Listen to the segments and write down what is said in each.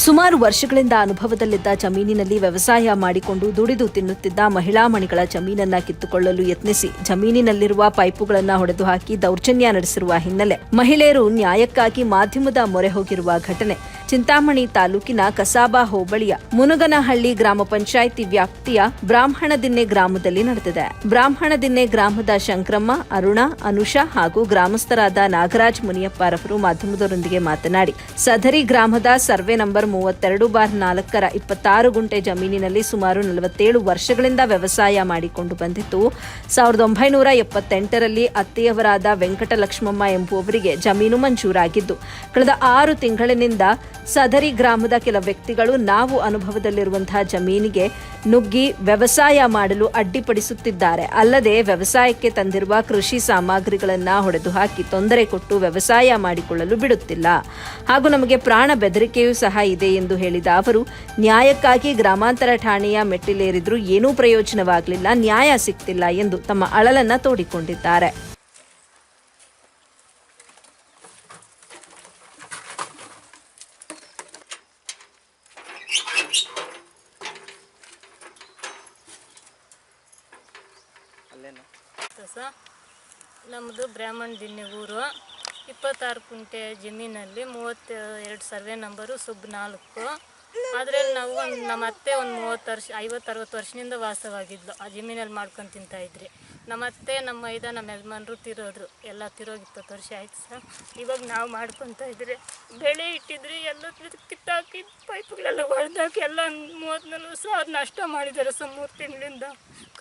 ಸುಮಾರು ವರ್ಷಗಳಿಂದ ಅನುಭವದಲ್ಲಿದ್ದ ಜಮೀನಿನಲ್ಲಿ ವ್ಯವಸಾಯ ಮಾಡಿಕೊಂಡು ದುಡಿದು ತಿನ್ನುತ್ತಿದ್ದ ಮಹಿಳಾ ಮಣಿಗಳ ಜಮೀನನ್ನ ಕಿತ್ತುಕೊಳ್ಳಲು ಯತ್ನಿಸಿ ಜಮೀನಿನಲ್ಲಿರುವ ಪೈಪುಗಳನ್ನು ಹೊಡೆದು ಹಾಕಿ ದೌರ್ಜನ್ಯ ನಡೆಸಿರುವ ಹಿನ್ನೆಲೆ ಮಹಿಳೆಯರು ನ್ಯಾಯಕ್ಕಾಗಿ ಮಾಧ್ಯಮದ ಮೊರೆ ಹೋಗಿರುವ ಘಟನೆ ಚಿಂತಾಮಣಿ ತಾಲೂಕಿನ ಕಸಾಬಾ ಹೋಬಳಿಯ ಮುನಗನಹಳ್ಳಿ ಗ್ರಾಮ ಪಂಚಾಯಿತಿ ವ್ಯಾಪ್ತಿಯ ಬ್ರಾಹ್ಮಣದಿನ್ನೆ ಗ್ರಾಮದಲ್ಲಿ ನಡೆದಿದೆ. ಬ್ರಾಹ್ಮಣದಿನ್ನೆ ಗ್ರಾಮದ ಶಂಕ್ರಮ್ಮ, ಅರುಣ, ಅನುಷಾ ಹಾಗೂ ಗ್ರಾಮಸ್ಥರಾದ ನಾಗರಾಜ್ ಮುನಿಯಪ್ಪರವರು ಮಾಧ್ಯಮದವರೊಂದಿಗೆ ಮಾತನಾಡಿ, ಸದರಿ ಗ್ರಾಮದ ಸರ್ವೆ ನಂಬರ್ 32/4ರ 26 ಗುಂಟೆ ಜಮೀನಿನಲ್ಲಿ ಸುಮಾರು 47 ವರ್ಷಗಳಿಂದ ವ್ಯವಸಾಯ ಮಾಡಿಕೊಂಡು ಬಂದಿದ್ದು, 1978ರಲ್ಲಿ ಅತ್ತೆಯವರಾದ ವೆಂಕಟಲಕ್ಷ್ಮಮ್ಮ ಎಂಬುವವರಿಗೆ ಜಮೀನು ಮಂಜೂರಾಗಿದ್ದು, ಕಳೆದ 6 ತಿಂಗಳಿನಿಂದ ಸದರಿ ಗ್ರಾಮದ ಕೆಲ ವ್ಯಕ್ತಿಗಳು ನಾವು ಅನುಭವದಲ್ಲಿರುವಂತಹ ಜಮೀನಿಗೆ ನುಗ್ಗಿ ವ್ಯವಸಾಯ ಮಾಡಲು ಅಡ್ಡಿಪಡಿಸುತ್ತಿದ್ದಾರೆ. ಅಲ್ಲದೆ ವ್ಯವಸಾಯಕ್ಕೆ ತಂದಿರುವ ಕೃಷಿ ಸಾಮಗ್ರಿಗಳನ್ನು ಹೊಡೆದು ಹಾಕಿ ತೊಂದರೆ ಕೊಟ್ಟು ವ್ಯವಸಾಯ ಮಾಡಿಕೊಳ್ಳಲು ಬಿಡುತ್ತಿಲ್ಲ ಹಾಗೂ ನಮಗೆ ಪ್ರಾಣ ಬೆದರಿಕೆಯೂ ಸಹ ಇದೆ ಎಂದು ಹೇಳಿದ ಅವರು, ನ್ಯಾಯಕ್ಕಾಗಿ ಗ್ರಾಮಾಂತರ ಠಾಣೆಯ ಮೆಟ್ಟಿಲೇರಿದ್ರೂ ಏನೂ ಪ್ರಯೋಜನವಾಗಲಿಲ್ಲ, ನ್ಯಾಯ ಸಿಗ್ತಿಲ್ಲ ಎಂದು ತಮ್ಮ ಅಳಲನ್ನ ತೋಡಿಕೊಂಡಿದ್ದಾರೆ. ನಮ್ಮದು ಬ್ರಾಹ್ಮಣದಿನ್ನೆ ಊರು. 26 ಕುಂಟೆ ಜಮೀನಲ್ಲಿ 32 ಸರ್ವೆ ನಂಬರು ಸುಬ್ 4. ಅದರಲ್ಲಿ ನಾವು ನಮ್ಮ ಅತ್ತೆ ಒಂದು 50-60 ವರ್ಷದಿಂದ ವಾಸವಾಗಿದ್ಲು. ಆ ಜಮೀನಲ್ಲಿ ಮಾಡ್ಕೊಂಡು ತಿಂತಾಯಿದ್ರಿ. ನಮ್ಮ ಅತ್ತೆ, ನಮ್ಮ ಮೈದ, ನಮ್ಮ ಯಜಮಾನರು ತಿರೋದ್ರು. ಎಲ್ಲ ತಿರೋಗಿ 20 ವರ್ಷ ಆಯ್ತು ಸರ್. ಇವಾಗ ನಾವು ಮಾಡ್ಕೊತಾ ಇದ್ರಿ, ಬೆಳೆ ಇಟ್ಟಿದ್ರಿ, ಎಲ್ಲ ಕಿತ್ತಾಕಿ ಪೈಪ್ಗಳೆಲ್ಲ ಹೊಡೆದಾಕಿ ಎಲ್ಲ 30-40 ಸಾವಿರ ನಷ್ಟ ಮಾಡಿದ್ದಾರೆ ಸರ್. 3 ತಿಂಗಳಿಂದ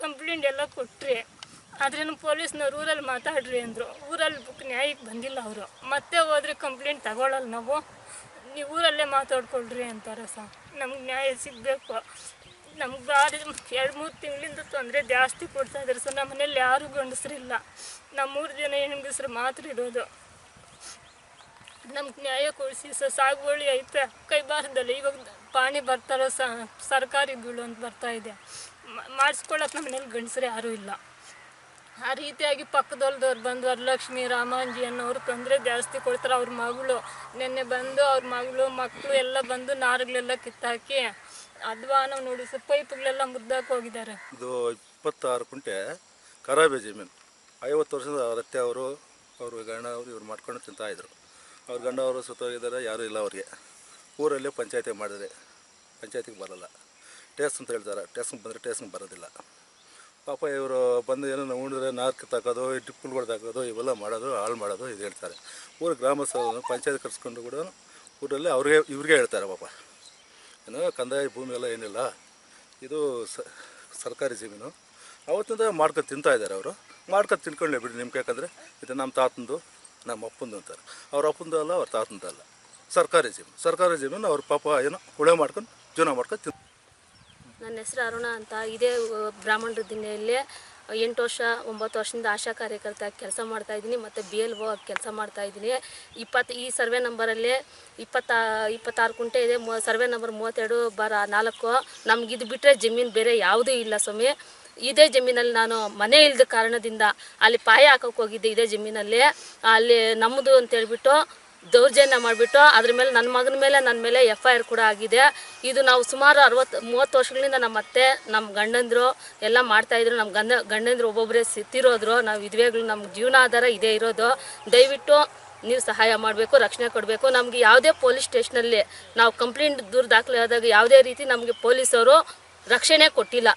ಕಂಪ್ಲೇಂಟ್ ಎಲ್ಲ ಕೊಟ್ಟರೆ, ಆದ್ರೂ ಪೊಲೀಸ್ನವ್ರು ಊರಲ್ಲಿ ಮಾತಾಡ್ರಿ ಅಂದರು. ಊರಲ್ಲಿ ನ್ಯಾಯಕ್ಕೆ ಬಂದಿಲ್ಲ ಅವರು. ಮತ್ತೆ ಹೋದ್ರೆ ಕಂಪ್ಲೇಂಟ್ ತಗೊಳ್ಳಲ್ಲ, ನಾವು ನೀವು ಊರಲ್ಲೇ ಮಾತಾಡ್ಕೊಳ್ರಿ ಅಂತಾರೆ ಸರ್. ನಮ್ಗೆ ನ್ಯಾಯ ಸಿಗಬೇಕು. ನಮ್ಗೆ 2-3 ತಿಂಗಳಿಂದ ತೊಂದರೆ ಜಾಸ್ತಿ ಕೊಡ್ತಾಯಿದ್ದಾರೆ ಸರ್. ನಮ್ಮ ಮನೇಲಿ ಯಾರೂ ಗಂಡಸರಿಲ್ಲ, ನಾವು 3 ಜನ ಹೆಂಗಸರು ಮಾತ್ರ ಇರೋದು. ನಮ್ಗೆ ನ್ಯಾಯ ಕೊಡಿಸಿ ಸರ್. ಸಾಗುವಳಿ ಐತೆ ಕೈಬಾರದಲ್ಲಿ. ಇವಾಗ ಪಾಣಿ ಬರ್ತಾರೋ ಸರ್ಕಾರಿ ಬೀಳು ಅಂತ ಬರ್ತಾಯಿದೆ, ಮಾಡಿಸ್ಕೊಳಕ್ಕೆ ನಮ್ಮ ಮನೇಲಿ ಗಂಡಸರು ಯಾರೂ ಇಲ್ಲ. ಆ ರೀತಿಯಾಗಿ ಪಕ್ಕದೊಲ್ದವ್ರು ಬಂದು ವರಲಕ್ಷ್ಮಿ, ರಾಮಾಂಜಿ ಅನ್ನೋರು ತೊಂದರೆ ಜಾಸ್ತಿ ಕೊಡ್ತಾರೆ. ಅವ್ರ ಮಗಳು ನಿನ್ನೆ ಬಂದು ಅವ್ರ ಮಕ್ಕಳು ಎಲ್ಲ ಬಂದು ನಾರುಗಳೆಲ್ಲ ಕಿತ್ತಾಕಿ ಅಧ್ವಾನ ನೋಡಿ ಸರ್, ಪೈಪ್ಗಳೆಲ್ಲ ಮುದ್ದಾಕಿ ಹೋಗಿದ್ದಾರೆ. ಇದು 26 ಕುಂಟೆ ಖರಾಬೆ ಜಮೀನು. 50 ವರ್ಷದ ಅತ್ತೆ ಅವರು, ಅವ್ರ ಗಂಡ ಅವರು ಇವ್ರು ಮಾಡ್ಕೊಂಡು ತಿಂತಾಯಿದ್ರು. ಅವ್ರ ಗಂಡ ಅವರು ಸುತ್ತೋಗಿದ್ದಾರೆ, ಯಾರೂ ಇಲ್ಲ ಅವ್ರಿಗೆ. ಊರಲ್ಲೇ ಪಂಚಾಯತಿ ಮಾಡಿದ್ರೆ ಪಂಚಾಯತಿಗೆ ಬರೋಲ್ಲ, ಟೇಸ್ಟ್ ಅಂತ ಹೇಳ್ತಾರೆ. ಟೇಸ್ಟ್ಗೆ ಬಂದರೆ ಟೇಸ್ಟ್ಗೆ ಬರೋದಿಲ್ಲ. ಪಾಪ ಇವರು ಬಂದು ಏನೋ ಉಂಡಿದ್ರೆ ನಾರು ಕಿತ್ತಾಕೋದು, ಡಿಪ್ಪುಗಳು ಹಾಕೋದು, ಇವೆಲ್ಲ ಮಾಡೋದು, ಹಾಳು ಮಾಡೋದು ಇದು ಹೇಳ್ತಾರೆ. ಊರು ಗ್ರಾಮಸ್ಥರು ಪಂಚಾಯತ್ ಕರ್ಸ್ಕೊಂಡು ಕೂಡ ಊರಲ್ಲಿ ಇವ್ರಿಗೆ ಹೇಳ್ತಾರೆ. ಪಾಪ ಏನೋ ಕಂದಾಯ ಭೂಮಿ ಎಲ್ಲ ಏನಿಲ್ಲ, ಇದು ಸರ್ಕಾರಿ ಜಮೀನು. ಅವತ್ತಿಂದ ಮಾಡ್ಕೊಂಡು ತಿಂತಾಯಿದ್ದಾರೆ ಅವರು. ಮಾಡ್ಕೊಂಡು ತಿನ್ಕೊಂಡ್ಲೇ ಬಿಡಿ, ನಿಮ್ಗೆ ಯಾಕಂದರೆ ಇದು ನಮ್ಮ ತಾತಂದು, ನಮ್ಮ ಅಪ್ಪಂದು ಅಂತಾರೆ. ಅವ್ರ ಅಪ್ಪಂದು ಅಲ್ಲ, ಅವ್ರ ತಾತಂದು ಅಲ್ಲ, ಸರ್ಕಾರಿ ಜಮೀನು. ಅವ್ರ ಪಾಪ ಏನೋ ಹುಳೆ ಮಾಡ್ಕೊಂಡು ಜೀವನ ಮಾಡ್ಕೊಂಡು ತಿಂತ. ನನ್ನ ಹೆಸರು ಅರುಣ ಅಂತ. ಇದೇ ಬ್ರಾಹ್ಮಣರ ದಿನೆಯಲ್ಲಿ 8-9 ವರ್ಷದಿಂದ ಆಶಾ ಕಾರ್ಯಕರ್ತ ಕೆಲಸ ಮಾಡ್ತಾಯಿದ್ದೀನಿ ಮತ್ತು BLO ಕೆಲಸ ಮಾಡ್ತಾಯಿದ್ದೀನಿ. ಈ ಸರ್ವೆ ನಂಬರಲ್ಲಿ 26 ಕುಂಟೆ ಇದೆ. Survey number 32/4. ನಮಗಿದು ಬಿಟ್ಟರೆ ಜಮೀನು ಬೇರೆ ಯಾವುದೂ ಇಲ್ಲ ಸ್ವಾಮಿ. ಇದೇ ಜಮೀನಲ್ಲಿ ನಾನು ಮನೆ ಇಲ್ಲದ ಕಾರಣದಿಂದ ಅಲ್ಲಿ ಪಾಯ ಹಾಕೋಕೆ ಹೋಗಿದ್ದೆ. ಇದೇ ಜಮೀನಲ್ಲಿ ಅಲ್ಲಿ ನಮ್ಮದು ಅಂತೇಳ್ಬಿಟ್ಟು ದೌರ್ಜನ್ಯ ಮಾಡಿಬಿಟ್ಟು ಅದ್ರ ಮೇಲೆ ನನ್ನ ಮೇಲೆ FIR ಕೂಡ ಆಗಿದೆ. ಇದು ನಾವು ಸುಮಾರು 30 ವರ್ಷಗಳಿಂದ ನಮ್ಮ ಅತ್ತೆ, ನಮ್ಮ ಗಂಡಂದರು ಎಲ್ಲ ಮಾಡ್ತಾಯಿದ್ರು. ನಮ್ಮ ಗಂಡಂದ್ರು ಒಬ್ಬೊಬ್ಬರೇ ಸಿತ್ತಿರೋದ್ರು. ನಾವು ವಿಧವೆಗಳು, ನಮ್ಮ ಜೀವನಾಧಾರ ಇದೇ ಇರೋದು. ದಯವಿಟ್ಟು ನೀವು ಸಹಾಯ ಮಾಡಬೇಕು, ರಕ್ಷಣೆ ಕೊಡಬೇಕು. ನಮಗೆ ಯಾವುದೇ ಪೊಲೀಸ್ ಸ್ಟೇಷನಲ್ಲಿ ನಾವು ಕಂಪ್ಲೇಂಟ್ ದೂರು ದಾಖಲೆ ಆದಾಗ ಯಾವುದೇ ರೀತಿ ನಮಗೆ ಪೊಲೀಸವರು ರಕ್ಷಣೆ ಕೊಟ್ಟಿಲ್ಲ.